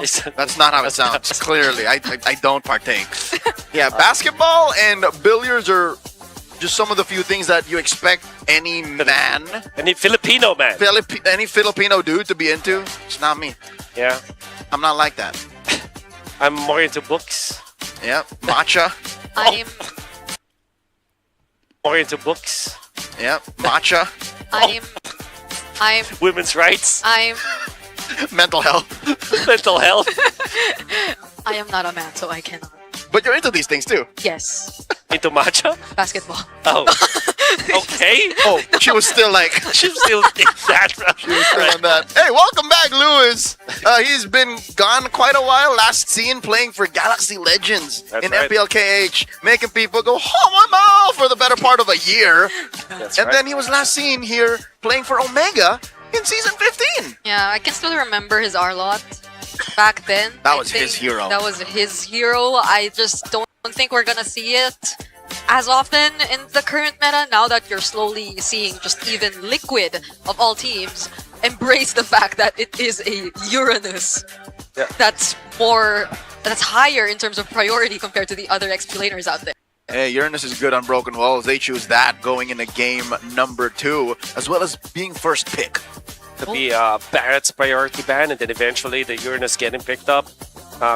sounds. That's not how it sounds. Clearly, I don't partake. Yeah, basketball and billiards are just some of the few things that you expect any man, Any Filipino man. any Filipino dude to be into. It's not me. Yeah. I'm not like that. I'm more into books. Yeah, matcha. I'm More into books. Yeah, matcha. I'm Women's rights. I'm Mental health. Mental health. I am not a man, so I cannot. But you're into these things too. Yes, Into matcha. basketball. Oh. Okay. Oh, she was still like. She still did that. On that. Hey, welcome back, Lewis. He's been gone quite a while. Last seen playing for Galaxy Legends That's in right. FPLKH, making people go, oh my mouth for the better part of a year. That's And right. then he was last seen here playing for Omega in season 15. Yeah, I can still remember his Arlot back then. That I was his think hero. That was his hero. I just don't think we're gonna see it as often in the current meta. Now that you're slowly seeing just even Liquid of all teams embrace the fact that it is a Uranus Yeah. that's higher in terms of priority compared to the other explainers out there. Hey, Uranus is good on Broken Walls. They choose that going into game number 2, as well as being first pick. To be Barrett's priority ban, and then eventually the Uranus getting picked up.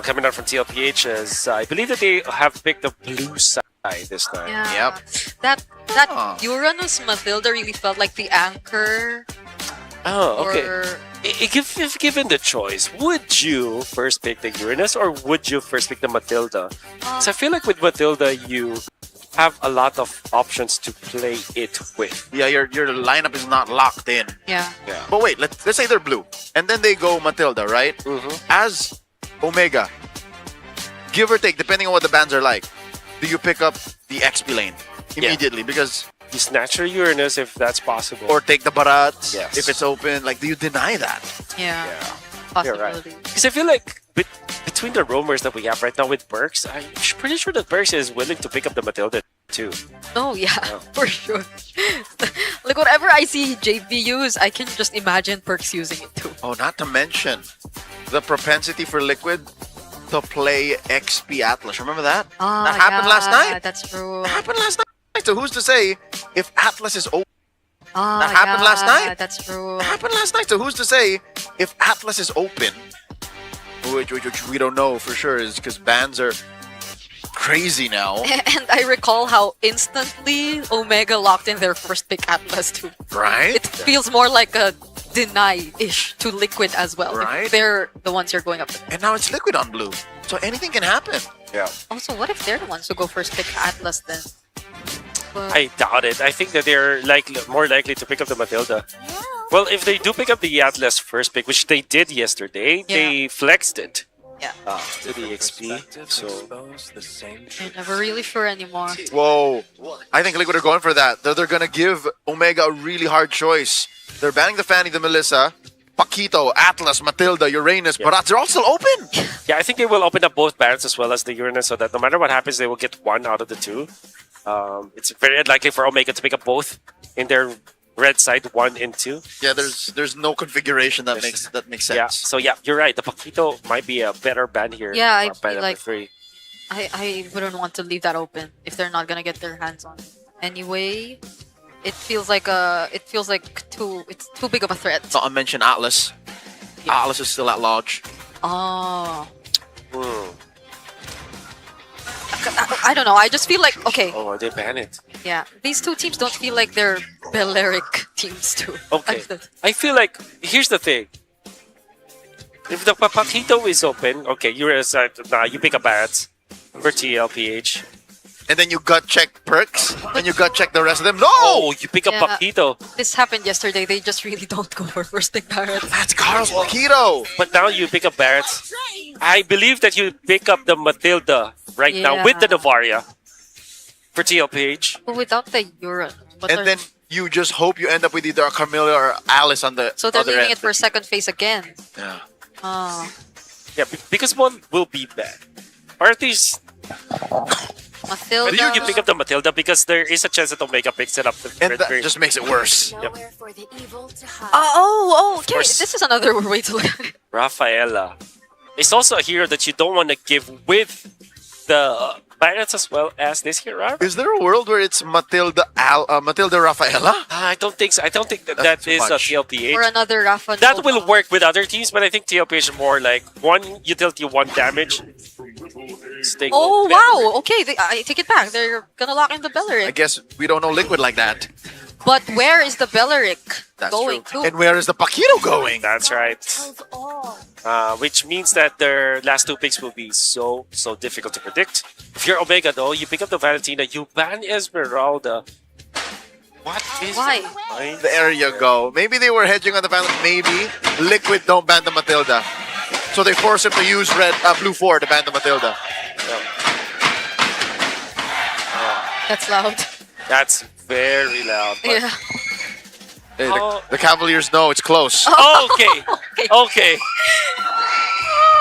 Coming out from TLPH, as I believe that they have picked the blue side this time. Yeah. Yep. That Huh. Uranus Mathilda really felt like the anchor. Oh, okay. Or If given the choice, would you first pick the Uranus or would you first pick the Matilda? So I feel like with Matilda, you have a lot of options to play it with. Yeah, your lineup is not locked in. yeah. Yeah. But wait, let's say they're blue, and then they go Matilda, right? Mm-hmm. As Omega, give or take, depending on what the bands are like, do you pick up the XP lane immediately? Because You snatch your Uranus if that's possible. or take the Barats Yes. if it's open. Like, do you deny that? Yeah. yeah. You're right. Possibility. Because I feel like between the rumors that we have right now with Burks, I'm pretty sure that Burks is willing to pick up the Matilda too. Oh yeah, Yeah. for sure. Like whatever I see JV use, I can just imagine Perks using it too. Oh, not to mention the propensity for Liquid to play XP Atlas. Remember that? That happened last night. That's true. That happened last night. So who's to say if Atlas is open? Ah, that happened last night. That's true. That happened last night. So who's to say if Atlas is open? Which we don't know for sure, is because bans are crazy now. And I recall how instantly Omega locked in their first pick Atlas too. Right? It feels more like a deny-ish to Liquid as well. if Right. They're the ones you're going up with. And now it's Liquid on blue. So anything can happen. Yeah. Also, what if they're the ones who go first pick Atlas then? Well, I doubt it. I think that they're more likely to pick up the Matilda. Well, if they do pick up the Atlas first pick, which they did yesterday, they flexed it yeah. to the XP. So I'm never really sure anymore. Whoa. I think Liquid are going for that. They're going to give Omega a really hard choice. They're banning the Fanny, the Melissa, Paquito, Atlas, Matilda, Uranus, Barats. They're all still open. yeah, I think they will open up both Barrets as well as the Uranus, so that no matter what happens, they will get one out of the two. It's very unlikely for Omega to pick up both in their red side 1 and 2. Yeah, there's no configuration that makes sense. Yeah, so yeah, you're right. The Paquito might be a better ban here. Yeah, I by feel number like- 3. I wouldn't want to leave that open if they're not gonna get their hands on it. Anyway, it feels like it's too big of a threat. Not to mention Atlas. Yeah. Atlas is still at Lodge. Oh, Hmm. I don't know. I just feel like okay, Oh, they ban it. yeah. These two teams don't feel like they're Balearic teams too. Okay. I feel like here's the thing. If the Paquito is open, okay, you pick up Barrets for TLPH. And then you gut check Perks, and you gut check the rest of them. No! Oh, you pick up Yeah. Paquito. This happened yesterday. They just really don't go for first pick Barrett. That's Carlos Paquito! But now you pick up Barrets. I believe that you pick up the Matilda right now with the Yeah. Navaria for TLPH. But without the Uran. And then you just hope you end up with either a Camilla or Alice on the so they're other leaving end. it for second phase again. Yeah. Oh, Yeah, because one will be bad. Or at least Matilda. you pick up the Matilda because there is a chance that Omega picks it up. And that just makes it worse. Nowhere for the evil to hide. Oh, okay. course. This is another way to look at it. Rafaela. It's also a hero that you don't want to give with the Pirates as well as this hero. Is there a world where it's Matilda Rafaela? I don't think so. I don't think that That's that too is a much. TLPH. Or another Rafa That Nova. will work with other teams, but I think TLPH is more like one utility, one damage. Sting Oh will better. wow! Okay, I take it back. They're gonna lock in the I Belleric. guess we don't know Liquid like that. But where is the Belleric That's going true. to? And where is the Paquito going? That's right. Which means that their last two picks will be so difficult to predict. If you're Omega though, you pick up the Valentina, you ban Esmeralda. What is Why? the point? There you go. Maybe they were hedging on the fact that maybe Liquid don't ban the Matilda. So they force him to use blue 4 to ban the Matilda. That's loud. That's very loud. But Yeah. Hey, Oh. the Cavaliers know it's close. Okay. Okay.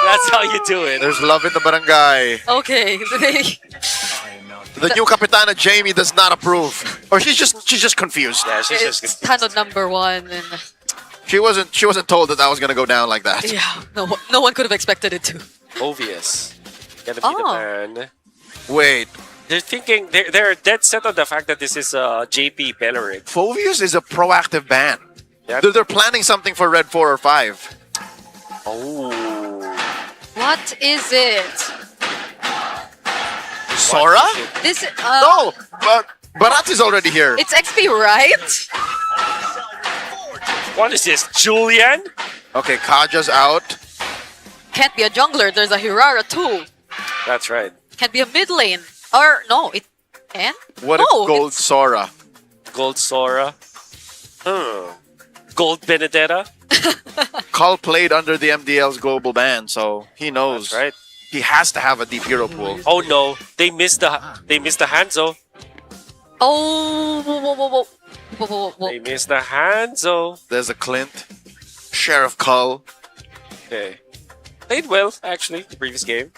That's how you do it. There's love in the barangay. Okay. The new Capitana Jamie does not approve. Or she's just confused. Yeah, she's It's just kind of number one, and She wasn't told that was gonna go down like that. yeah, no one could have expected it to. obvious. Gotta be the Oh. man. Wait, They're thinking they're dead set on the fact that this is JP Belleric. Phovius is a proactive ban. Yep. They're planning something for Red 4 or 5. Oh. What is it? Sora? This No, but Barat is already here. It's XP, right? What is this? Julian? Okay, Kaja's out. Can't be a jungler. There's a Hirara too. That's right. Can't be a mid lane. Or no, it can. What no, if Gold it's- Sora? Gold Sora. Gold Benedetta. Call played under the MDL's global ban, so he knows. That's right. He has to have a deep hero pool. Oh no, they missed the Hanzo. Oh, whoa. They missed the Hanzo. There's a Clint, Sheriff Cull. Okay. Played well actually the previous game.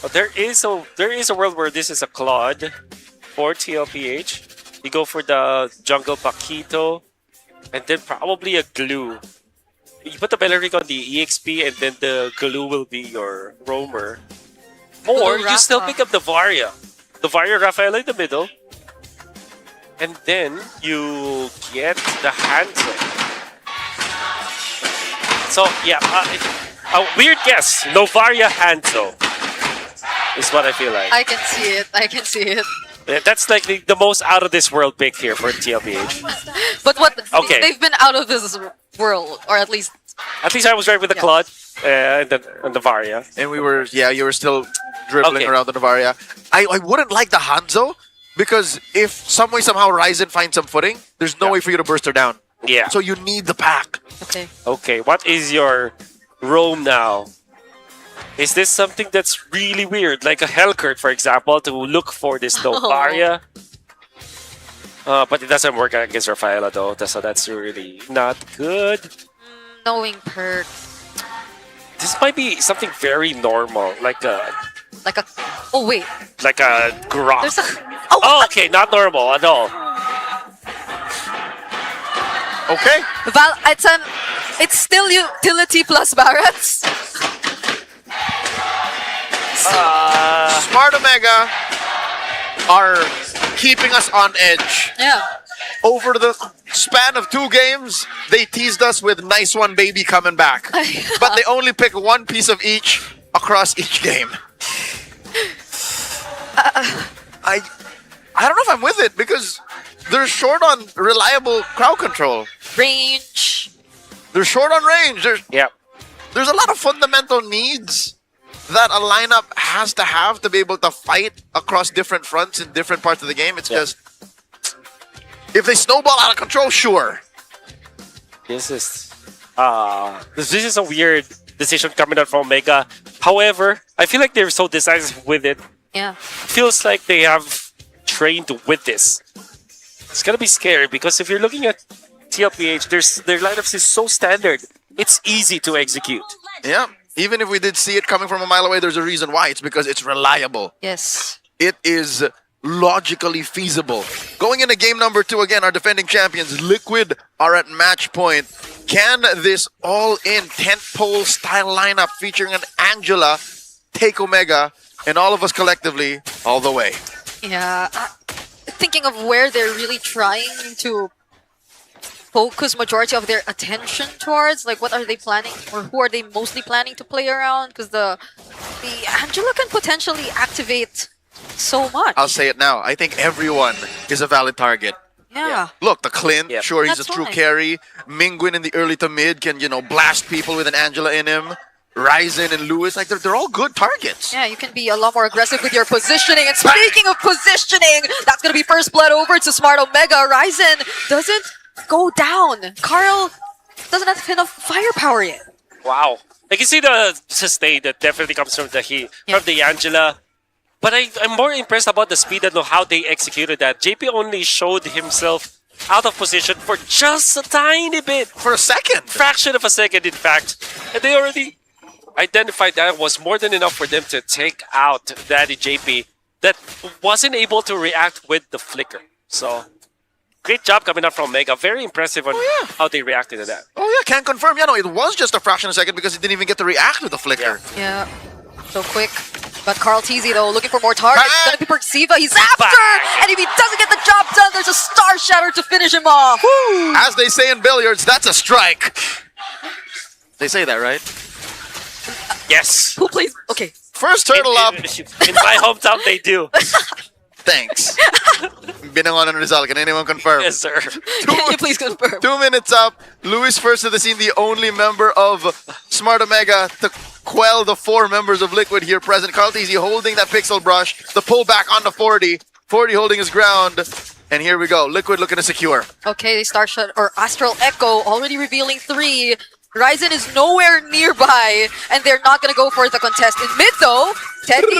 But there is a world where this is a Claude for TLPH. You go for the jungle Paquito and then probably a glue. You put the Belleric on the EXP and then the glue will be your roamer. Or Glue you still Rafa. pick up the Varia. The Varia Rafaela in the middle. And then you get the Hanzo. So yeah, a weird guess. Novaria Hanzo is what I feel like. I can see it. I can see it. Yeah, that's like the most out of this world pick here for TLPH. But what? Okay. They've been out of this world, or at least At least I was right with the Yeah. Claude and the Varia. And you were still dribbling Okay. around the Navaria. I wouldn't like the Hanzo because if some way somehow Ryzen finds some footing, there's no Yeah. way for you to burst her down. Yeah. So you need the pack. okay. Okay, what is your roam now? Is this something that's really weird, like a Hellcurt, for example, to look for this Novaria? But it doesn't work against Rafaela though, so that's really not good. Knowing perk, This might be something very normal, like a like a. Oh wait, Grok. there's a. Oh, Oh, okay, not normal at all. Okay. It's still utility plus Barats. Smart Omega are keeping us on edge. Yeah. Over the span of 2 games, they teased us with nice one baby coming back. But they only pick one piece of each across each game. I don't know if I'm with it because they're short on reliable crowd control. Range. They're short on range. Yeah. There's a lot of fundamental needs that a lineup has to have to be able to fight across different fronts in different parts of the game. It's Yeah. just if they snowball out of control, sure. This is a weird decision coming out from Omega. However, I feel like they're so decisive with it. Yeah. Feels like they have trained with this. It's gonna be scary because if you're looking at TLPH, their lineups is so standard. It's easy to execute. Yeah. Even if we did see it coming from a mile away, there's a reason why. It's because it's reliable. Yes. It is logically feasible. Going into game number 2 again, our defending champions, Liquid, are at match point. Can this all-in tentpole style lineup featuring an Angela take Omega and all of us collectively all the way? Yeah, thinking of where they're really trying to focus majority of their attention towards, like what are they planning or who are they mostly planning to play around? Because the Angela can potentially activate so much. I'll say it now. I think everyone is a valid target. Yeah. Look, the Clint, Yep. sure, he's That's a true fine. carry. Mingwin in the early to mid can, blast people with an Angela in him. Ryzen and Lewis, like they're all good targets. Yeah, you can be a lot more aggressive with your positioning. And speaking of positioning, that's going to be first blood over to Smart Omega. Ryzen doesn't go down. Carl doesn't have enough firepower yet. Wow. I can see the sustain that definitely comes from from the Angela. But I'm more impressed about the speed and how they executed that. JP only showed himself out of position for just a tiny bit. For a second. Fraction of a second, in fact. And they already identified that was more than enough for them to take out Daddy JP that wasn't able to react with the flicker. So, great job coming up from Omega. Very impressive on how they reacted to that. Oh yeah, can confirm. Yeah, no, it was just a fraction of a second because he didn't even get to react with the flicker. Yeah, so quick. But Carl TZ though, looking for more targets. Bang! Gonna be Perxiva. He's after! And if he doesn't get the job done, there's a Star Shatter to finish him off. As they say in billiards, that's a strike. They say that, right? Yes. Who plays? Okay. First turtle up. In my hometown, they do. Thanks. Binangon and Rizal. Can anyone confirm? Yes, sir. Can you please confirm? 2 minutes up. Luis first to the scene, the only member of Smart Omega to quell the 4 members of Liquid here present. Carl TZ holding that pixel brush. The pullback on the 40. 40 holding his ground. And here we go. Liquid looking to secure. Okay, Star Shot or Astral Echo already revealing 3. Ryzen is nowhere nearby, and they're not gonna go for the contest. In mid though, Teddy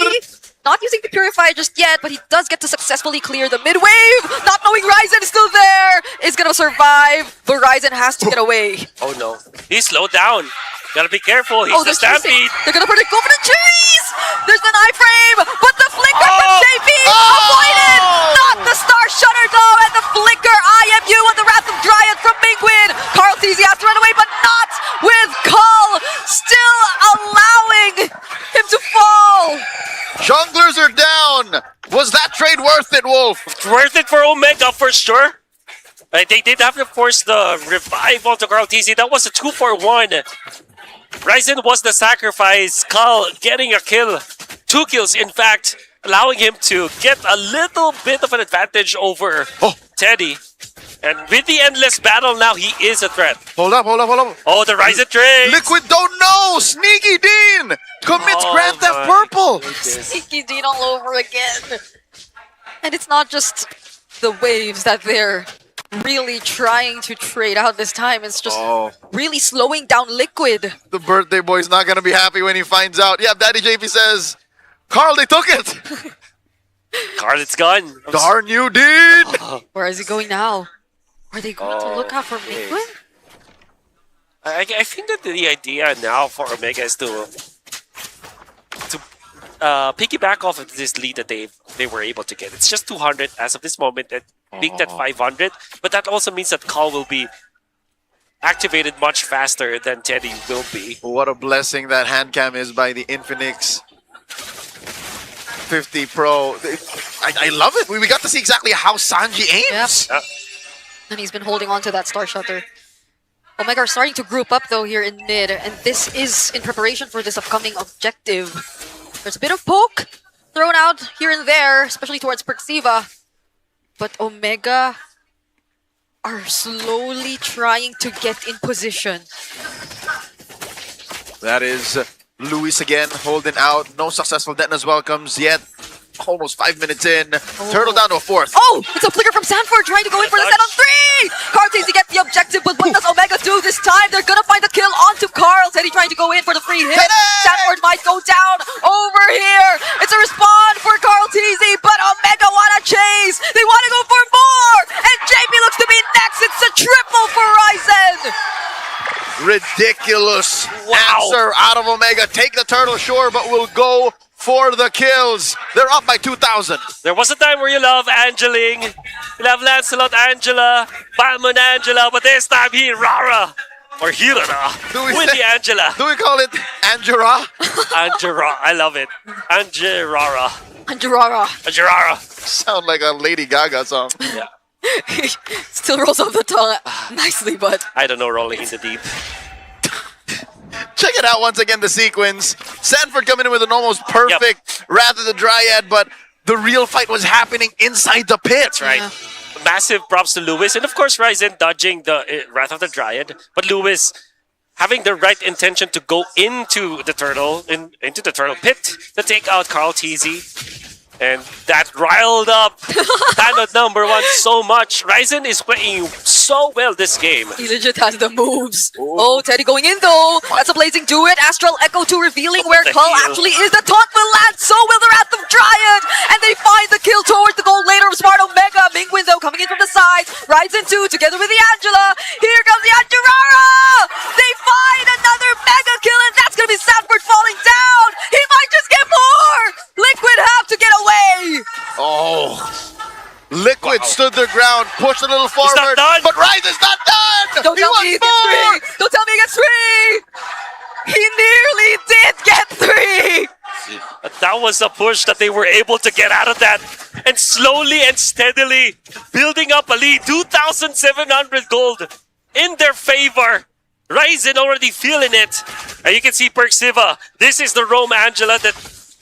not using the Purifier just yet, but he does get to successfully clear the mid wave. Not knowing Ryzen is still there, is gonna survive, but Ryzen has to get away. Oh no. He's slowed down. Gotta be careful. He's the there's Stampede. chasing. They're gonna predict go for the cherries! There's an iframe, but the flicker from JP avoided! Not the Star Shutter though, and the flicker IMU on the Wrath of Dryad from Mingwin. Carl TZ has to run away, but not with Cull still allowing him to fall. Junglers are down. Was that trade worth it, Wolf? Worth it for Omega for sure. They did have to force the revive onto Carl TZ. That was a 2-for-1. Ryzen was the sacrifice. Cull getting a kill. 2 kills, in fact, allowing him to get a little bit of an advantage over Teddy. And with the endless battle now, he is a threat. Hold up. Oh, the Ryzen trade! Liquid don't know. Sneaky Dean commits Grand Theft Purple. Sneaky Dean all over again. And it's not just the waves that they're really trying to trade out this time. It's just really slowing down Liquid. The birthday boy's not gonna be happy when he finds out. Yeah, Daddy JP says, Carl, they took it. Carl, it's gone. Darn you, Dean. Where is he going now? Are they going to look out for Mingwin? I think that the idea now for Omega is to piggyback off of this lead that they were able to get. It's just 200 as of this moment, and peaked at 500. But that also means that Cull will be activated much faster than Teddy will be. What a blessing that hand cam is by the Infinix 50 Pro. I love it. We got to see exactly how Sanji aims. Yep. And he's been holding on to that Star Shutter. Omega are starting to group up though here in mid, and this is in preparation for this upcoming objective. There's a bit of poke thrown out here and there, especially towards Perxiva. But Omega are slowly trying to get in position. That is Luis again holding out. No successful Detona's welcomes yet. Almost 5 minutes in. Turtle down to a 4th. Oh! It's a flicker from Sanford trying to go in for the set on 3! Carl Teddy gets the objective, but what does Omega do this time? They're gonna find the kill onto Carl. Teddy trying to go in for the free hit. Sanford might go down over here. It's a respawn for Carl TZ, but Omega wanna chase. They wanna go for more! And JP looks to be next. It's a triple for Ryzen! Ridiculous answer out of Omega. Take the turtle, sure, but we'll go for the kills. They're up by 2,000. There was a time where you love Angeling, you love Lancelot Angela, Balmond Angela, but this time Hirara or Hirara Do we with say- the Angela. Do we call it Angera? Angera, I love it. Angerara. Anjurara Angerara. Sound like a Lady Gaga song. Yeah. still rolls off the tongue nicely, but I don't know, rolling in the deep. Check it out once again, the sequence. Sanford coming in with an almost perfect Wrath of the Dryad, but the real fight was happening inside the pit. That's right. Yeah. Massive props to Lewis. And of course, Ryzen dodging the Wrath of the Dryad. But Lewis having the right intention to go into the turtle, into the turtle pit to take out Carl Teasy. And that riled up Tanod number 1 so much. Ryzen is playing so well this game. he legit has the moves. Oh, Teddy going in though. That's a blazing do it. Astral Echo 2 revealing where the Carl heal. actually is. The taunt will land. So will the Wrath of Dryad. And they find the kill towards the goal later of Smart Omega. Mingwin though coming in from the side. Rides in 2 together with the Angela. Here comes the Anjurara. They find another mega kill and that's going to be Sanford falling down. He might just get more. Liquid have to get away. Oh. Liquid stood their ground, pushed a little forward, not done. but Rise is not done! Don't He tell wants me he gets more! 3. Don't tell me he gets 3. He nearly did get 3. But that was a push that they were able to get out of that. And slowly and steadily building up a lead. 2,700 gold in their favor. Ryzen already feeling it. And you can see Perksiva. This is the Rome Angela that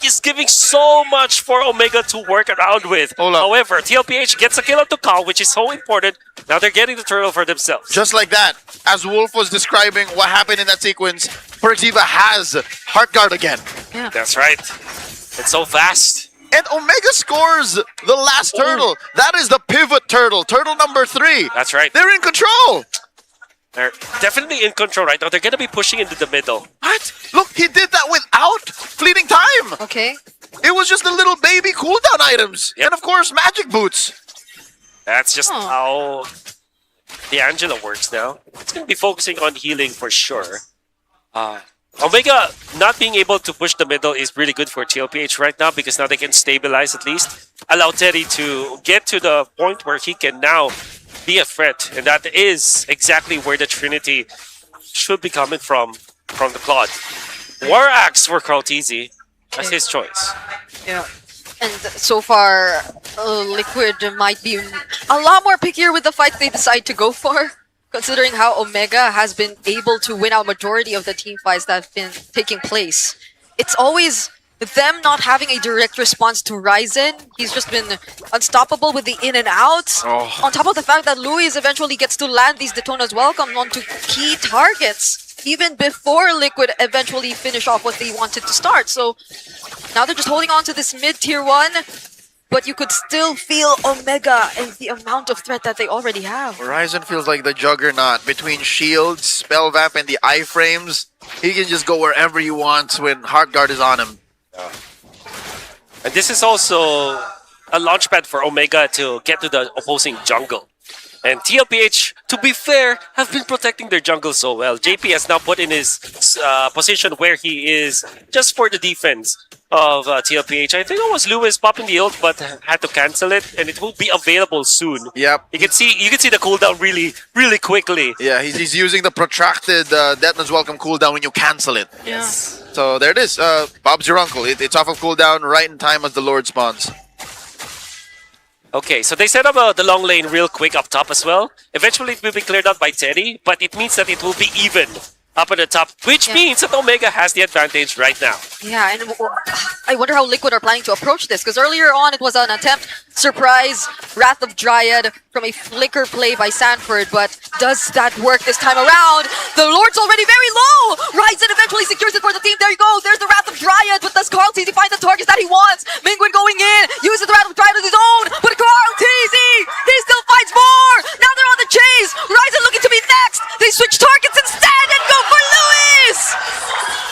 is giving so much for Omega to work around with. Hold up. However, TLPH gets a kill on Tukal, which is so important. Now they're getting the turtle for themselves. Just like that, as Wolf was describing what happened in that sequence, Perksiva has Heartguard again. That's right. It's so fast. And Omega scores the last turtle. That is the pivot turtle, turtle number 3. That's right. They're in control. They're definitely in control right now. They're going to be pushing into the middle. What? Look, he did that without fleeting time. Okay. It was just the little baby cooldown items. Yep. And of course, magic boots. That's just Huh. how the Angela works now. It's going to be focusing on healing for sure. Omega not being able to push the middle is really good for TLPH right now because now they can stabilize at least. Allow Teddy to get to the point where he can now be a threat. And that is exactly where the Trinity should be coming from the Claude. War Axe for Carl Teasy. That's his choice. Yeah. And so far, Liquid might be a lot more pickier with the fights they decide to go for, considering how Omega has been able to win out majority of the team fights that have been taking place. It's always them not having a direct response to Ryzen. He's just been unstoppable with the in and outs. Oh. On top of the fact that Luis eventually gets to land these Detona's Welcome onto key targets, even before Liquid eventually finish off what they wanted to start. So now they're just holding on to this mid-tier 1, but you could still feel Omega and the amount of threat that they already have. Horizon feels like the juggernaut between shields, spell vamp, and the iframes. He can just go wherever he wants when Heartguard is on him. And this is also a launchpad for Omega to get to the opposing jungle. And TLPH, to be fair, have been protecting their jungle so well. JP has now put in his position where he is just for the defense of TLPH. I think it was Lewis popping the ult, but had to cancel it, and it will be available soon. Yep. You can see the cooldown really quickly. Yeah, he's using the protracted Detna's Welcome cooldown when you cancel it. Yes. So there it is. Bob's your uncle. It's off of cooldown right in time as the Lord spawns. Okay, so they set up the long lane real quick up top as well. Eventually it will be cleared out by Teddy, but it means that it will be even up at the top, which means that Omega has the advantage right now. Yeah, and I wonder how Liquid are planning to approach this, because earlier on it was an attempt, surprise, Wrath of Dryad from a flicker play by Sanford, but does that work this time around? The Lord's already very low! Ryzen eventually secures it for the team, there you go, there's the Wrath of Dryad, but does Carl Teasy find the targets that he wants? Mingwin going in, uses the Wrath of Dryad as his own, but Carl Teasy, he still fights more! Now they're on the chase, Ryzen looking to be next, they switch targets instead and go for Lewis!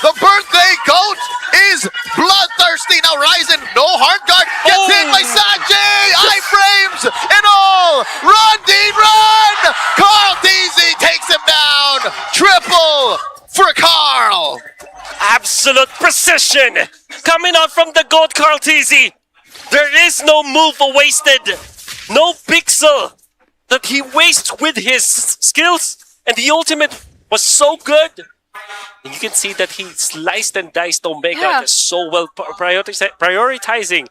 The birthday goat is bloodthirsty. Now Ryzen, no Heartguard, gets hit by Sanjay! Iframes and all! Run, Dean, run! Carl Deasy takes him down! Triple for Carl! absolute precision coming out from the GOAT Carl Tizzy. There is no move wasted, no pixel that he wastes with his skills, and the ultimate was so good. And you can see that he sliced and diced Omega just so well, prioritizing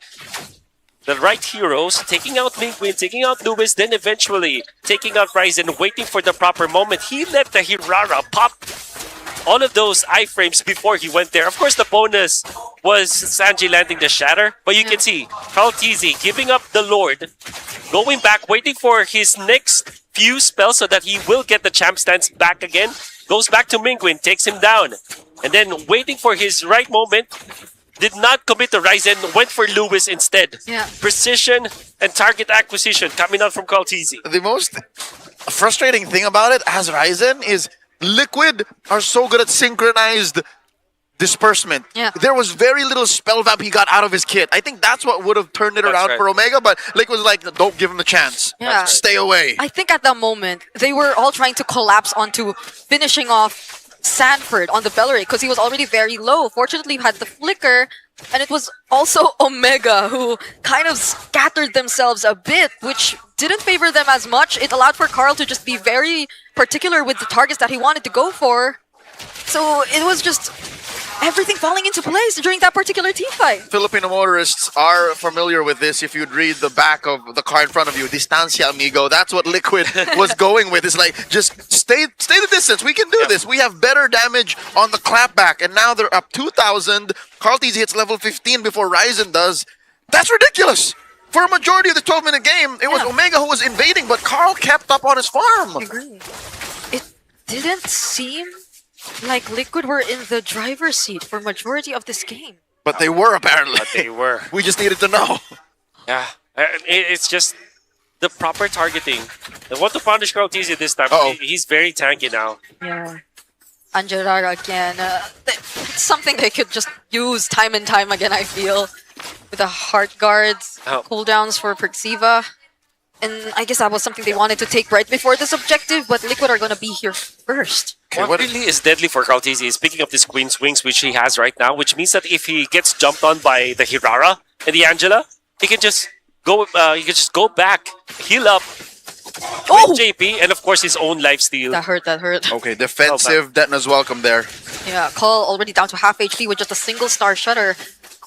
the right heroes, taking out Mingwin, taking out Lewis, then eventually taking out Ryzen, waiting for the proper moment. He let the Hirara pop all of those iframes before he went there. Of course, the bonus was Sanji landing the Shatter, but you can see Carl Tizzy giving up the Lord, going back, waiting for his next few spells so that he will get the champ stance back again. Goes back to Mingwin, takes him down, and then waiting for his right moment. Did not commit to Ryzen, went for Lewis instead. Yeah. Precision and target acquisition coming out from Carl Tizzy. The most frustrating thing about it as Ryzen is Liquid are so good at synchronized disbursement. Yeah. There was very little spell vamp he got out of his kit. I think that's what would have turned it That's around right. for Omega, but Liquid was like, don't give him the chance. Yeah. Stay away. I think at that moment, they were all trying to collapse onto finishing off Sanford on the Bellary because he was already very low. Fortunately, he had the flicker, and it was also Omega who kind of scattered themselves a bit, which didn't favor them as much. It allowed for Carl to just be very particular with the targets that he wanted to go for. So it was just everything falling into place during that particular team fight. Filipino motorists are familiar with this. If you'd read the back of the car in front of you, distancia, amigo. That's what Liquid was going with. It's like, just stay the distance. We can do this. We have better damage on the clapback. And now they're up 2,000. Carl Tizzy hits level 15 before Ryzen does. That's ridiculous. For a majority of the 12-minute game, it was Omega who was invading, but Carl kept up on his farm. I agree. It didn't seem like Liquid were in the driver's seat for majority of this game. But they were, apparently. But they were. We just needed to know. Yeah. It's just the proper targeting. They want to punish Carl Tizzy this time. Uh-oh. He's very tanky now. Yeah. Anjarara again. It's something they could just use time and time again, I feel. With the heart guards, cooldowns for Perxiva. And I guess that was something they wanted to take right before this objective, but Liquid are going to be here first. Okay, What really is deadly for Carl Tizzy is picking up this Queen's Wings, which he has right now, which means that if he gets jumped on by the Hirara and the Angela, he can just go. He can just go back, heal up, with JP, and of course his own lifesteal. That hurt. Okay, defensive Detna's welcome there. Yeah, Call already down to half HP with just a single star shutter.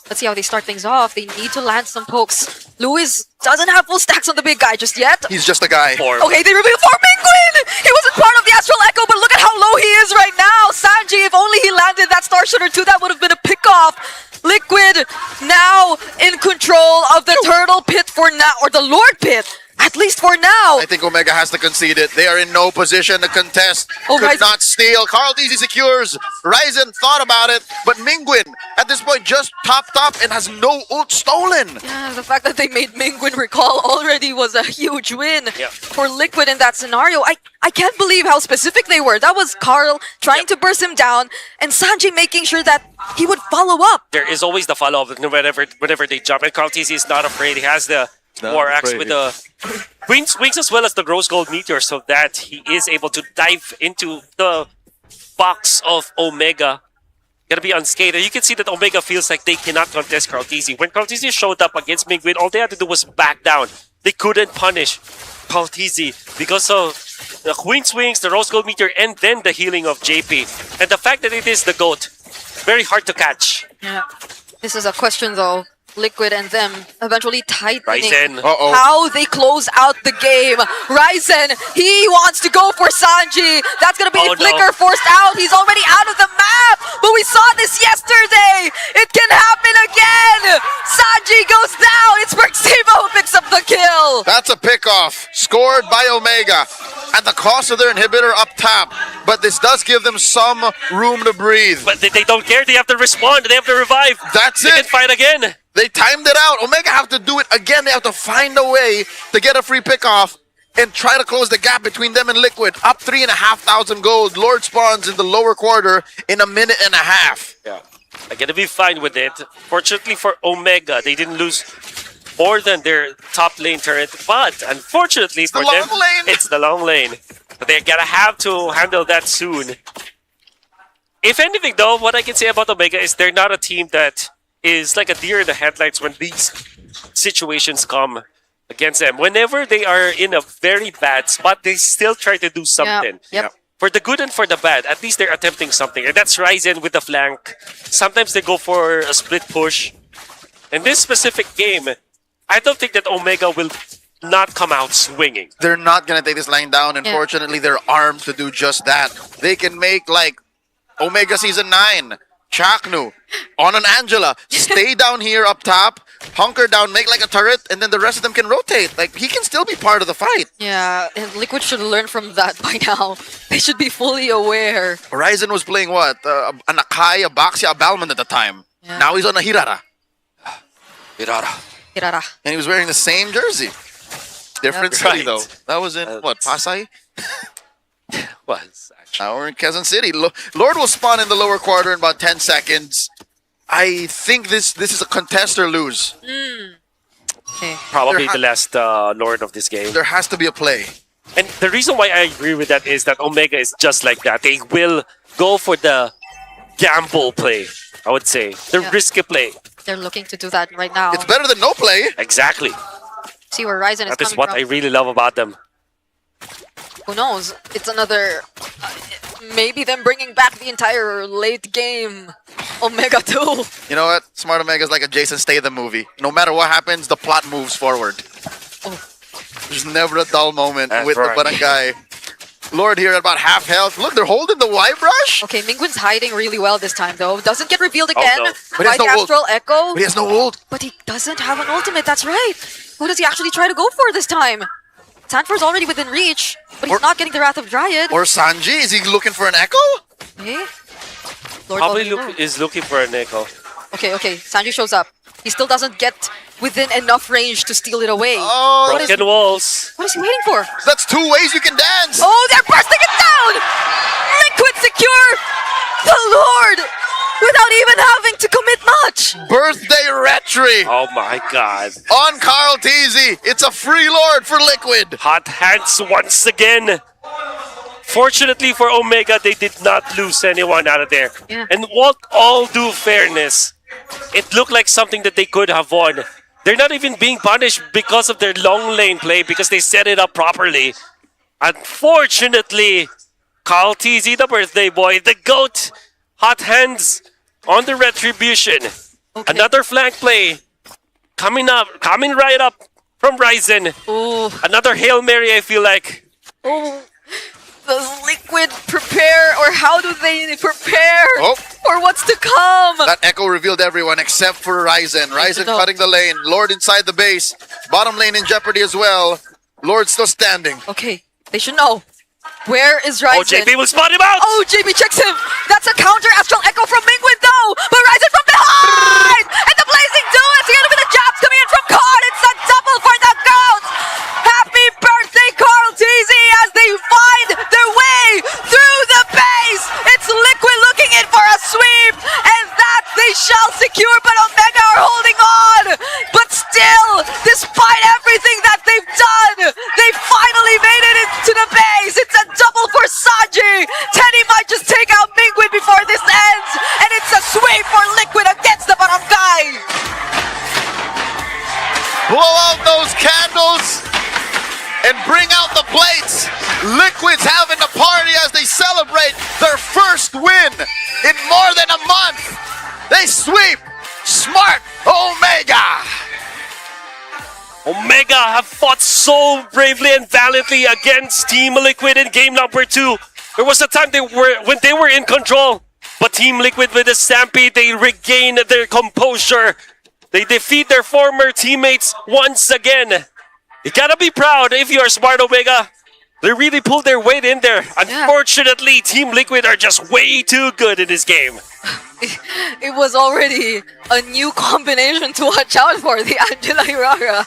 Let's see how they start things off. They need to land some pokes. Lewis doesn't have full stacks on the big guy just yet. He's just a guy. Okay, they reveal for Mingwin! He wasn't part of the Astral Echo, but look at how low he is right now! Sanji, if only he landed that Star Shooter too, that would have been a pick-off! Liquid now in control of the Turtle Pit for now, or the Lord Pit, at least for now! I think Omega has to concede it. They are in no position to contest. Could Ryzen- not steal. Carl Tizzy secures. Ryzen thought about it, but Mingwin at this point just topped up and has no ult stolen. Yeah, the fact that they made Mingwin recall already was a huge win for Liquid in that scenario. I can't believe how specific they were. That was Carl trying to burst him down and Sanji making sure that he would follow up. There is always the follow-up whenever they jump, and Carl Tizzy is not afraid. He has the War Axe with the Queen's Wings as well as the Rose Gold Meteor, so that he is able to dive into the box of Omega. Gonna be unscathed. You can see that Omega feels like they cannot contest Carl Tizzy. When Carl Tizzy showed up against Mingwin, all they had to do was back down. They couldn't punish Carl Tizzy because of the Queen's Wings, the Rose Gold Meteor, and then the healing of JP. And the fact that it is the GOAT, very hard to catch. Yeah. This is a question though. Liquid and them eventually tightening Ryzen. how they close out the game. Ryzen, he wants to go for Sanji. That's going to be Flicker forced out. He's already out of the map. But we saw this yesterday. It can happen again. Sanji goes down. It's Perxiva who picks up the kill. That's a pickoff scored by Omega at the cost of their inhibitor up top. But this does give them some room to breathe. But they don't care. They have to respond. They have to revive. That's They it. can fight again. They timed it out. Omega have to do it again. They have to find a way to get a free pickoff and try to close the gap between them and Liquid. Up 3,500 gold. Lord spawns in the lower quarter in a minute and a half. Yeah, I'm gonna be fine with it. Fortunately for Omega, they didn't lose more than their top lane turret, but unfortunately for them, it's the long lane. But they're gonna have to handle that soon. If anything, though, what I can say about Omega is they're not a team that is like a deer in the headlights when these situations come against them. Whenever they are in a very bad spot, they still try to do something. Yep. For the good and for the bad, at least they're attempting something. And that's Ryzen with the flank. Sometimes they go for a split push. In this specific game, I don't think that Omega will not come out swinging. They're not going to take this line down. Unfortunately, they're armed to do just that. They can make like Omega Season 9, Chaknu, on an Angela, stay down here up top, hunker down, make like a turret, and then the rest of them can rotate. Like, he can still be part of the fight. Yeah, and Liquid should learn from that by now. They should be fully aware. Horizon was playing what? An Akai, a Baxia, a Balman at the time. Yeah. Now he's on a Hirara. Hirara. And he was wearing the same jersey. Different Yep. city, Right. though. That was in, what, Pasay? Was actually. Now we're in Quezon City. Lord will spawn in the lower quarter in about 10 seconds. I think this is a contest or lose. Okay. Probably There the last Lord of this game. There has to be a play. And the reason why I agree with that is that Omega is just like that. They will go for the gamble play, I would say. The Yeah. risky play. They're looking to do that right now. It's better than no play. Exactly. See where Ryzen is That is coming what from. I really love about them. Who knows? It's another... maybe them bringing back the entire late game Omega 2. You know what? Smart Omega's like a Jason Statham movie. No matter what happens, the plot moves forward. Oh. There's never a dull moment That's with right. the Barangay. Lord here at about half health. Look, they're holding the Y brush. Okay, Mingwin's hiding really well this time though. Doesn't get revealed again no. But he by has no the ult. Astral Echo. But he has no ult. But he doesn't have an ultimate, that's right. Who does he actually try to go for this time? Sanford's already within reach, but he's Or- not getting the Wrath of Dryad. Or Sanji, is he looking for an echo? Okay. Lord Probably Volcano. is looking for an echo. Okay. Sanji shows up. He still doesn't get within enough range to steal it away. Oh, What is- Broken walls. What is he waiting for? that's two ways you can dance. Oh, they're bursting it down! Liquid secure the Lord without even having to commit much. Birthday retry Oh my god. on Carl Teasy. It's a free Lord for Liquid. Hot hands once again. Fortunately for Omega, they did not lose anyone out of there. Yeah. And with all due fairness, it looked like something that they could have won. They're not even being punished because of their long lane play, because they set it up properly. Unfortunately, Carl TZ, the birthday boy, the GOAT, hot hands on the retribution. Okay. Another flank play coming right up from Ryzen. Oh, Another Hail Mary, I feel like. oh. Does Liquid prepare, or how do they prepare Oh. for what's to come? That echo revealed everyone except for Ryzen. Ryzen No. cutting the lane. Lord inside the base. Bottom lane in jeopardy as well. Lord still standing. Okay, they should know. Where is Ryzen? Oh, JP will spot him out! Oh, JB checks him. That's a counter Astral Echo from Mingwin though. But Ryzen from behind, and the Blazing Duets. Together with the jabs coming in from Card. It's a double for the Goats. Happy birthday, Carl TZ, as they find their way through the base. It's Liquid looking in for a sweep, and that they shall secure. But Omega are holding on. But still, despite everything that they've done, they finally made it into the base. It's a double for Sanji. Teddy might just take out Mingwin before this ends, and it's a sweep for Liquid against the Barangay. Blow out those candles and bring out the plates. Liquid's having a party as they celebrate their first win in more than a month. They sweep Smart Omega. Omega have fought so bravely and valiantly against Team Liquid in game number 2. There was a time when they were in control, but Team Liquid with the Stampede, they regain their composure. They defeat their former teammates once again. You gotta be proud if you are Smart Omega. They really pulled their weight in there. Unfortunately, Team Liquid are just way too good in this game. It was already a new combination to watch out for, the Angela Hirara.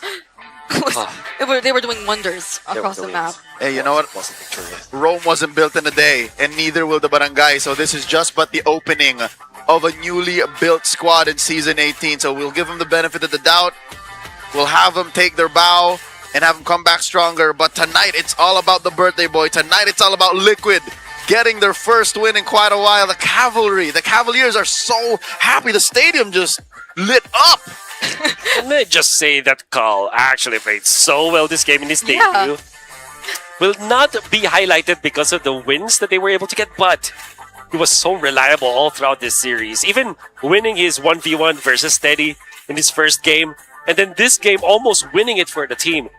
They were doing wonders across the map. Hey, you know what? Rome wasn't built in a day, and neither will the Barangay. So this is just but the opening of a newly built squad in Season 18. So we'll give them the benefit of the doubt. We'll have them take their bow and have them come back stronger. But tonight, it's all about the birthday boy. Tonight, it's all about Liquid getting their first win in quite a while. The Cavaliers are so happy. The stadium just lit up. Can I just say that Carl actually played so well this game in his debut? Yeah. Will not be highlighted because of the wins that they were able to get, but he was so reliable all throughout this series. Even winning his 1v1 versus Teddy in his first game, and then this game almost winning it for the team.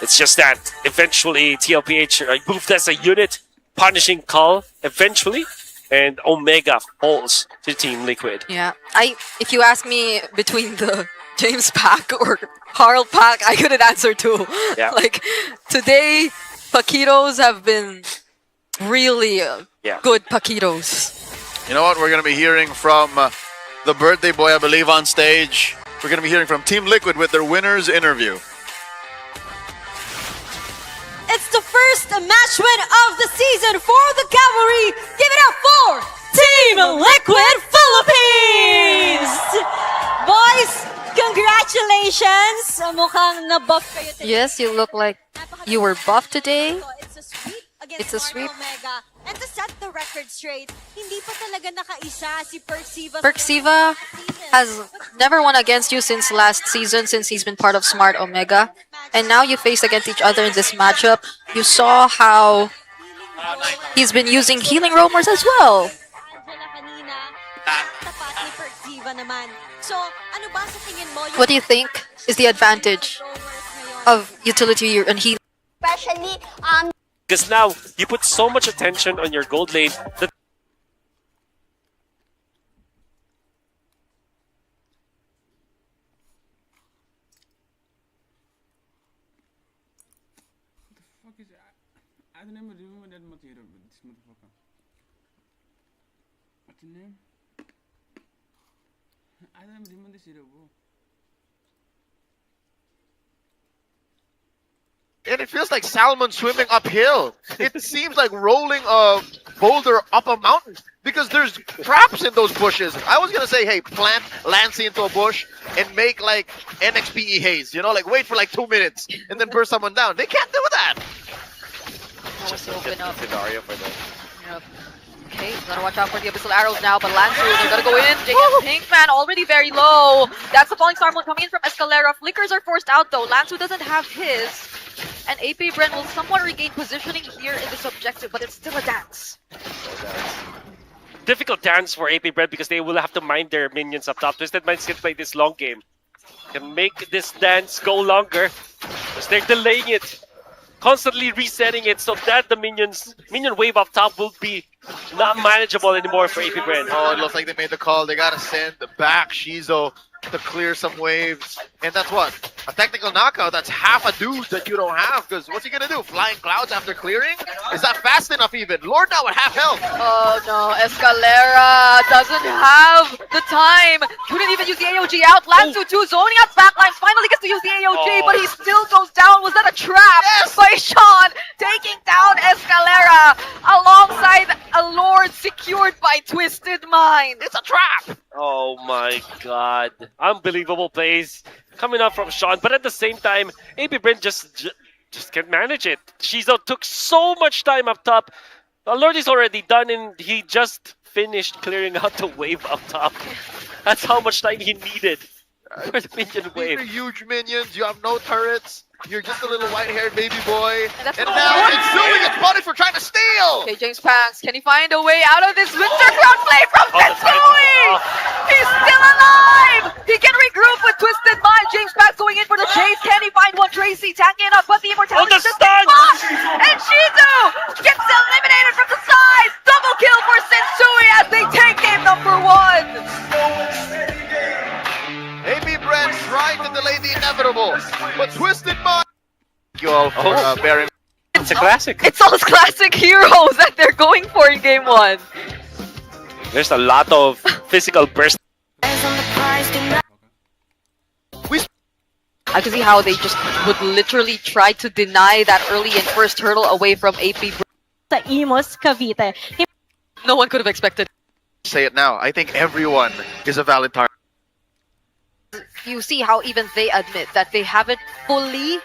It's just that eventually TLPH moved as a unit, punishing Carl eventually, and Omega falls to Team Liquid. Yeah, if you ask me between the James Pack or Carl Pack, I couldn't answer too. Yeah. Like today, Paquitos have been really Yeah. good Paquitos. You know what? We're going to be hearing from the birthday boy, I believe, on stage. We're going to be hearing from Team Liquid with their winner's interview. It's the first match win of the season for the Cavalry. Give it up for Team Liquid Philippines! Boys, congratulations! Mukhang na-buff kayo today. Yes, you look like you were buffed today. It's a sweep against It's a Smart sweep. Omega. And to set the record straight, hindi pa talaga nakaisa si Perxiva. Perxiva has never won against you since last season, since he's been part of Smart Omega. And now you face against each other in this matchup. You saw how he's been using healing roamers as well. Angela kanina, tapat ni Perxiva naman. So, ano ba sa tingin mo? What do you think is the advantage of utility and healing? Especially, Because now you put so much attention on your gold lane that fuck is that? I don't even remember that material, but this motherfucker. What's your name? I don't even remember this hero, bro. And it feels like salmon swimming uphill. It seems like rolling a boulder up a mountain because there's traps in those bushes. I was gonna say, hey, plant Lancey into a bush and make like NXPE haze, you know, like wait for like 2 minutes and then burn someone down. They can't do that. just a open up. scenario for them. Yep. Okay, gotta watch out for the Abyssal Arrows now, but Lancer, they're gonna go in. JM Pinkman already very low. That's the Falling Star Moon coming in from Escalera. Flickers are forced out though. Lancer doesn't have his. And AP Bren will somewhat regain positioning here in this objective, but it's still a dance. Difficult dance for AP Bread because they will have to mind their minions up top. Twisted Minds can play this long game. Can make this dance go longer because they're delaying it. Constantly resetting it so that the minion wave up top will be not manageable anymore for AP Bread. Oh, it looks like they made the call. They gotta send back Shizo to clear some waves. And that's what? A technical knockout. That's half a dude that you don't have. Because what's he gonna do? Flying clouds after clearing? Is that fast enough even? Lord now at half health. Oh no, Escalera doesn't have the time. Couldn't even use the AOG out. Lancer too, zoning out backlines. Finally gets to use the AOG, but he still goes down. Was that a trap by Sean? Taking down Escalera alongside a Lord secured by Twisted Mind. It's a trap. Oh my god. Unbelievable plays coming up from Sean, but at the same time, AP Brent just can't manage it. Shizo took so much time up top. The Lord is already done and he just finished clearing out the wave up top. That's how much time he needed for the minion These are wave. huge minions. You have no turrets. You're just a little white-haired baby boy. And that's And what now Lord it's suing its body for trying to steal. Okay, James Panks, can he find a way out of this Winter Crown play from Oh, that's right. Tensui? He's still alive! He can regroup with Twisted Mind. James Panks going in for the chase. Can he find one? Tracy tanking enough, but the immortality the just stun! And Shizu gets eliminated from the side! Double kill for Sensui as they take game number 1! AB Brand trying to delay the inevitable, but Twisted Mind. Thank you all for bearing. It's a classic. It's those classic heroes that they're going for in game 1. There's a lot of physical burst. I can see how they just would literally try to deny that early and first hurdle away from AP. sa Imos, Cavite. No one could have expected. Say it now. I think everyone is a valid target. You see how even they admit that they haven't fully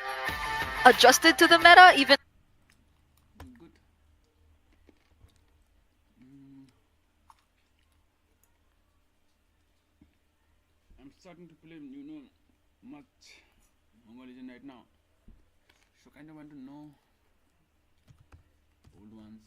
adjusted to the meta, even starting to play, much Mobile Legends right now. So kind of want to know old ones.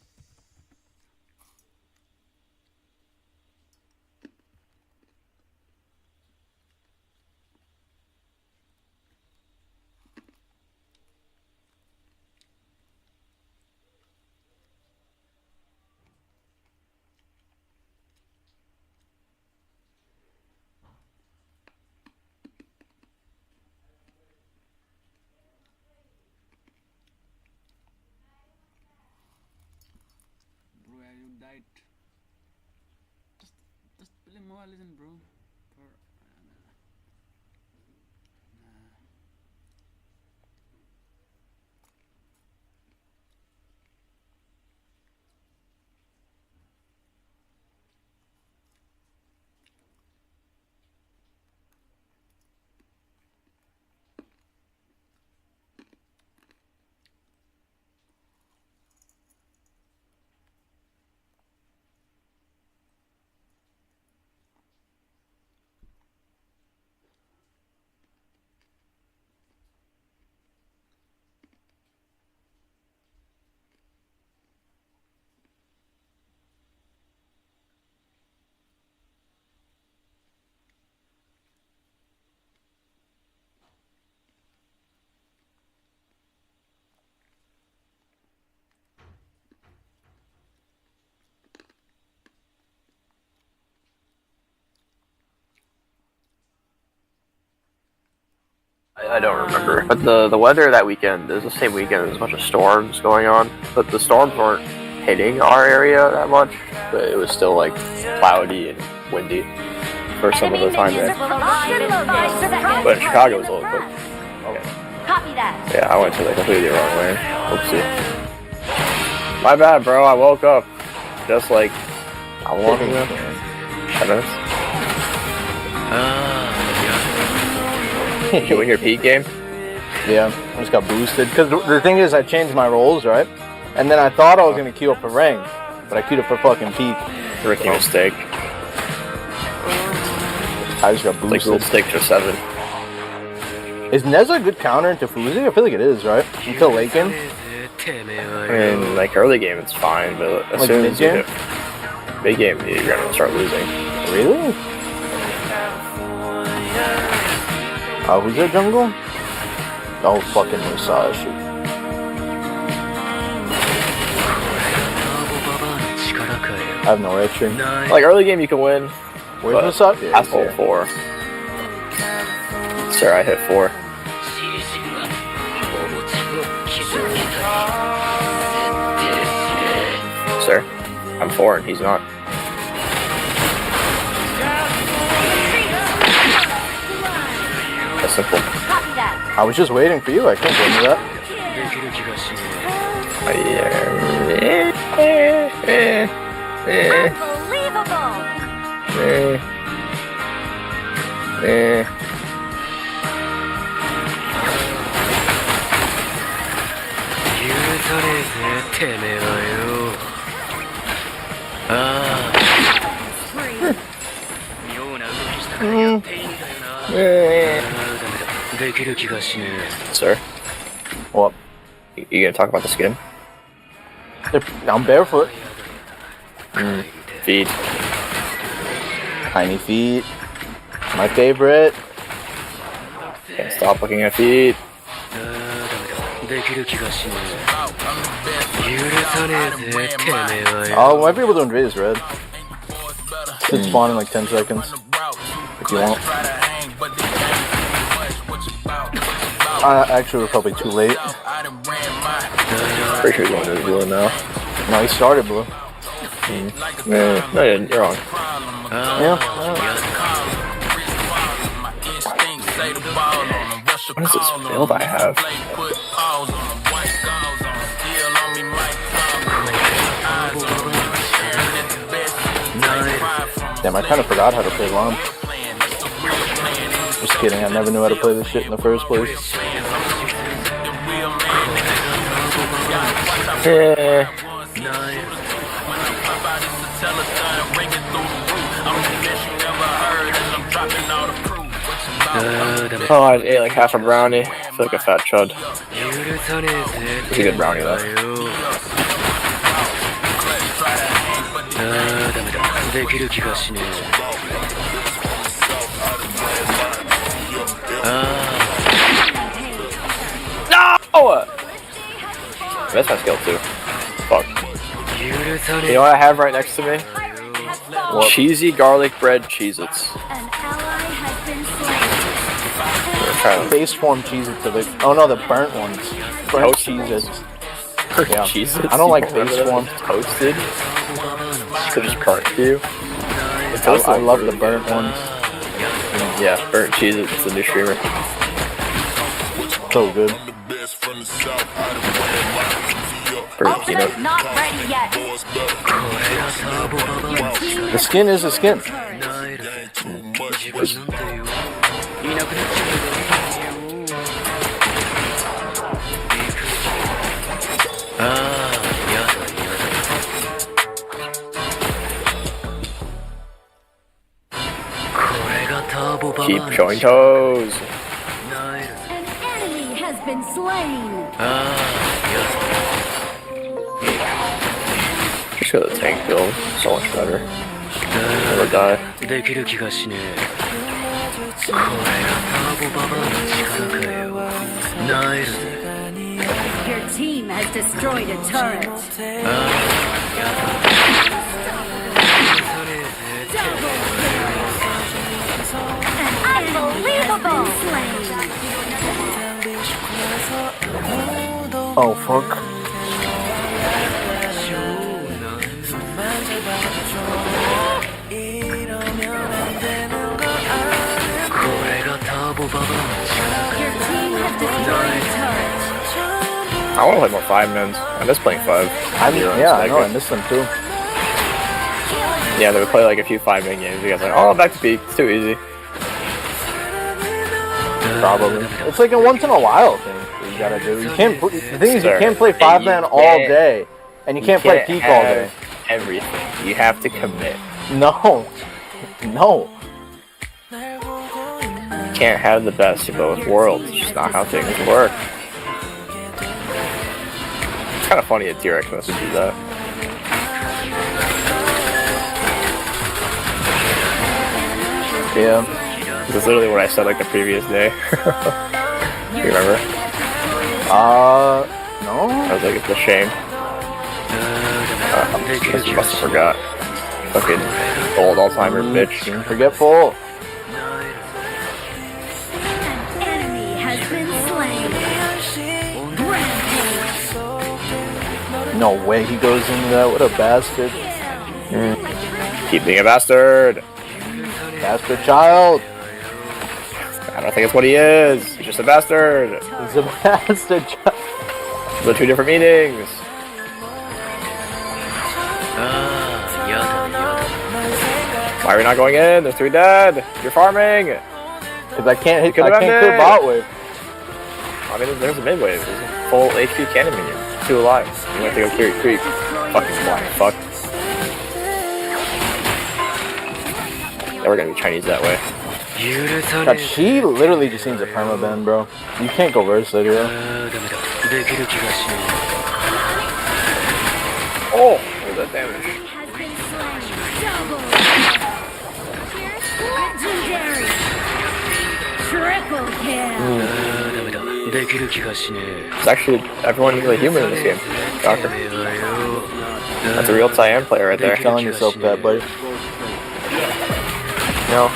Bro, you died. Just play Mobile Legends, bro. For I don't remember. But the weather that weekend is the same weekend. There's a bunch of storms going on, but the storms weren't hitting our area that much. But it was still like cloudy and windy for some of the time there. But Chicago was a little quick. Okay. Copy that. Yeah, I went to the completely wrong way. Oopsie. My bad, bro. I woke up just like how long ago? 10 minutes. You win your peak game? Yeah, I just got boosted. Because the thing is, I changed my roles, right? And then I thought I was going to queue up for rank, but I queued up for fucking peak. Rookie mistake. I just got Like boosted. little stakes for 7. Is Neza a good counter into Fuzi? I feel like it is, right? Until late game? I mean, like early game it's fine, but as Like soon as you mid-game? hit big game, you're gonna start losing. Really? Who's that jungle? Oh, fucking Massage. I have no entry. Like early game you can win. Where's but Massage? has to hold 4. Sir, I hit 4. Sir, I'm 4 and he's not. That's simple. Copy that. I was just waiting for you. I can't get into that. Unbelievable. Sir, What? you gonna talk about the skin? I'm barefoot. Feed. Tiny feet. My favorite. Can't stop looking at feet. Oh, might be able to invade this red. Should spawn in like 10 seconds. If you want. Actually, we're probably too late. Pretty sure he's going to the blue now. No, he started blue. No, you didn't. You're wrong. Yeah. What is this build I have? Damn, I kind of forgot how to play LOM. Just kidding, I never knew how to play this shit in the first place. Yeah. Oh, I ate like half a brownie. I feel like a fat chud. It's a good brownie though. No! That's my skill too. Fuck. You know what I have right next to me? What? Cheesy garlic bread Cheez-Its. An ally has been slain. Base form Cheez-Its are the. Oh no, the burnt ones. Burnt Toasted Cheez-Its. Yeah. Yeah. Cheez-Its. I don't like You remember base them? form. Toasted. So just burnt to you. I love the burnt ones. Yeah, burnt Cheez-Its. It's the new streamer. So good. Burnt peanut. Ultimate not ready yet. Your team The skin is a skin. Keep showing toes. an enemy has been slain. Just go to the tank build. So much better. Never die. Your team has destroyed a turret. Unbelievable! Oh fuck. Your team has destroyed a turret. I want to play more 5-mans. I miss playing 5. Yeah, I know. I missed them too. Yeah, they would play like a few 5-man games. You guys are like, oh, back to peak. It's too easy. Probably. It's like a once in a while thing that you gotta do. You can't. The thing is, you Sir, can't play and 5-man you all can't- day, and you can't play Can't peak all day. have Everything. You have to commit. No, no. You can't have the best of both worlds. It's just not how things work. It's kind of funny that T-Rex wants to do that. Yeah. That's literally what I said like the previous day. You remember? No. I was like, it's a shame. Must have forgot. Fucking old Alzheimer bitch. Being forgetful. An enemy has been slain. Rampage. No way he goes into that. What a bastard. Keep being a bastard. Bastard child. I don't think it's what he is. He's just a bastard. He's a bastard child. Those are two different meanings. Why are we not going in? There's 3 dead. You're farming. Because I can't hit. Could've I can't been clear mid. bot wave. I mean, there's a mid wave. There's a full HP cannon minion. 2 alive. You have to go carry creep. Fucking blind fuck. Never gonna be Chinese that way. God, she literally just needs a permaban, bro. You can't go Versa here. Oh, look at that damage. Has been slain. Double. Legendary. Triple kill. It's actually everyone really human in this game. Doctor. That's a real Cyan player right there. You're telling yourself that, buddy. No.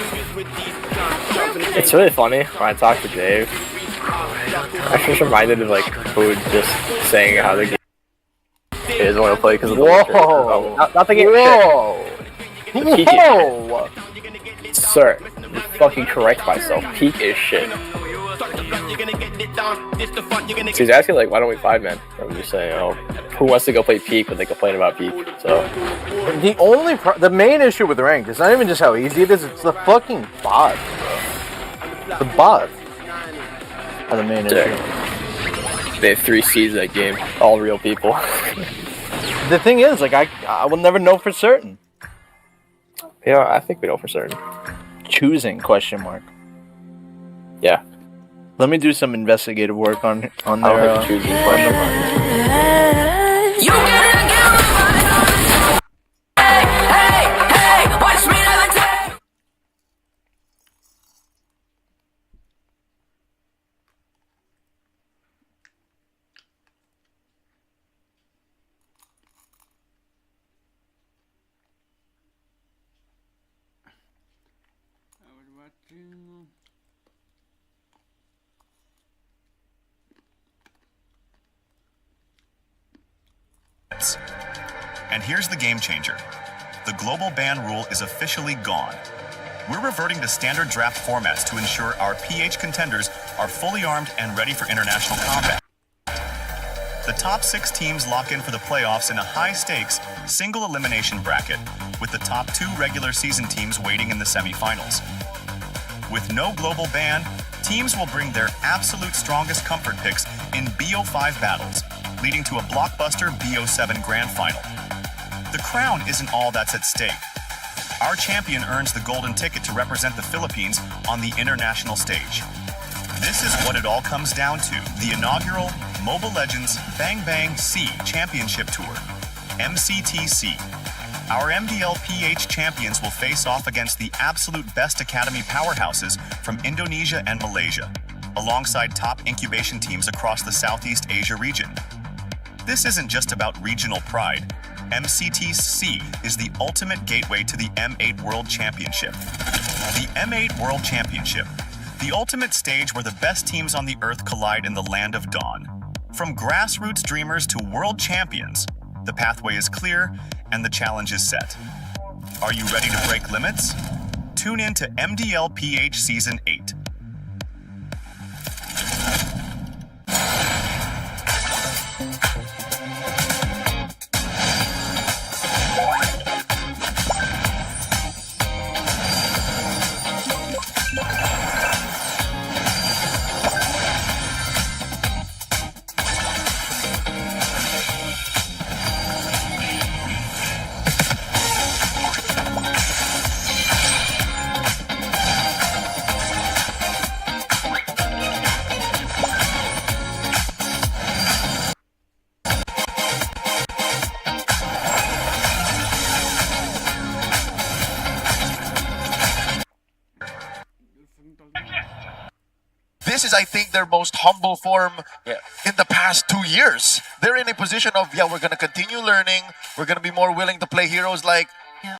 It's really funny when I talk to Dave. I'm just reminded of like food just saying how the game is when I play because of the Whoa! not the game. Whoa! Peak Whoa! shit. Sir, you fucking correct myself. Peak is shit. So he's asking like, why don't we 5-man? I'm just saying, oh, who wants to go play peak when they complain about peak? So The main issue with ranked is not even just how easy it is; it's the fucking bot, bro. The bot are the main issue. they have 3 seeds that game, all real people. The thing is, like, I will never know for certain. Yeah, I think we know for certain. Choosing question mark. Yeah. Let me do some investigative work on I don't their. think choosing question marks. I was watching. And here's the game changer. The global ban rule is officially gone. We're reverting to standard draft formats to ensure our PH contenders are fully armed and ready for international combat. The top 6 teams lock in for the playoffs in a high-stakes, single-elimination bracket, with the top 2 regular season teams waiting in the semifinals. With no global ban, teams will bring their absolute strongest comfort picks in BO5 battles, leading to a blockbuster BO7 grand final. The crown isn't all that's at stake. Our champion earns the golden ticket to represent the Philippines on the international stage. This is what it all comes down to, the inaugural Mobile Legends Bang Bang C Championship Tour, MCTC. Our MDL PH champions will face off against the absolute best academy powerhouses from Indonesia and Malaysia, alongside top incubation teams across the Southeast Asia region. This isn't just about regional pride. MCTC is the ultimate gateway to the M8 World Championship. The M8 World Championship, the ultimate stage where the best teams on the Earth collide in the land of dawn. From grassroots dreamers to world champions, the pathway is clear and the challenge is set. Are you ready to break limits? Tune in to MDL PH Season 8. This is, I think, their most humble form in the past 2 years. They're in a position of, yeah, we're going to continue learning. We're going to be more willing to play heroes like